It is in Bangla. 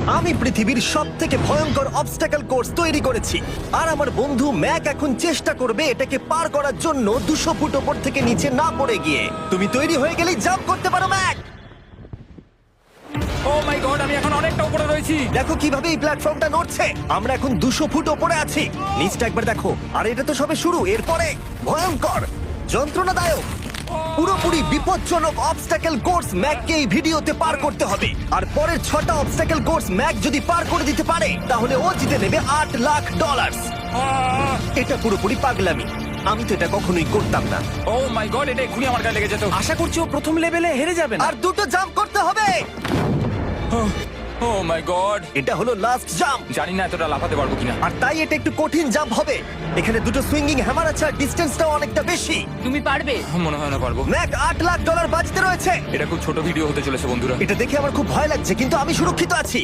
আমি পৃথিবীর সবথেকে ভয়ঙ্কর অবস্টাকল কোর্স তৈরি করেছি আর আমার বন্ধু ম্যাক এখন চেষ্টা করবে এটাকে পার করার জন্য 200 ফুট ওপর থেকে নিচে না পড়ে গিয়ে। তুমি তৈরি হয়ে গেলেই জাম্প করতে পারো ম্যাক। ও মাই গড, আমি এখন অনেকটা উপরে রয়েছি। দেখো কিভাবে এই প্ল্যাটফর্মটা নড়ছে। আমরা এখন 200 ফুট ওপরে আছি। নিচটা একবার দেখো। আর এটা তো সবে শুরু, এরপরে ভয়ঙ্কর, যন্ত্রণাদায়ক, পুরোপুরি বিপজ্জনক অবস্টাকল কোর্স ম্যাককে এই ভিডিওতে পার করতে হবে। আর পরের 6টা অবস্টাকল কোর্স ম্যাক যদি পার করে দিতে পারে তাহলে ও জিতে নেবে $8 লাখ। এটা পুরোপুরি পাগলামি। আমি তো এটা কখনোই করতাম না। ও মাই গড, এটা এক্ষুনি আমার গায়ে লেগে যেত। আশা করছি ও প্রথম লেভেলে হেরে যাবে না। আর 2টো জাম্প করতে হবে। ও মাই গড, এটা হলো লাস্ট জাম্প। জানি না এতটা লাফাতে পারবো কিনা। আর তাই এটা একটু কঠিন জাম্প হবে। এখানে 2টো সুইঙ্গিং হ্যামার আছে আর ডিসটেন্সটাও অনেকটা বেশি। তুমি পারবে। মনে হয় না পারবো। ম্যাক $8 লাখ বাজিতে রয়েছে। এটা খুব ছোট ভিডিও হতে চলেছে বন্ধুরা। এটা দেখে আমার খুব ভয় লাগছে কিন্তু আমি সুরক্ষিত আছি।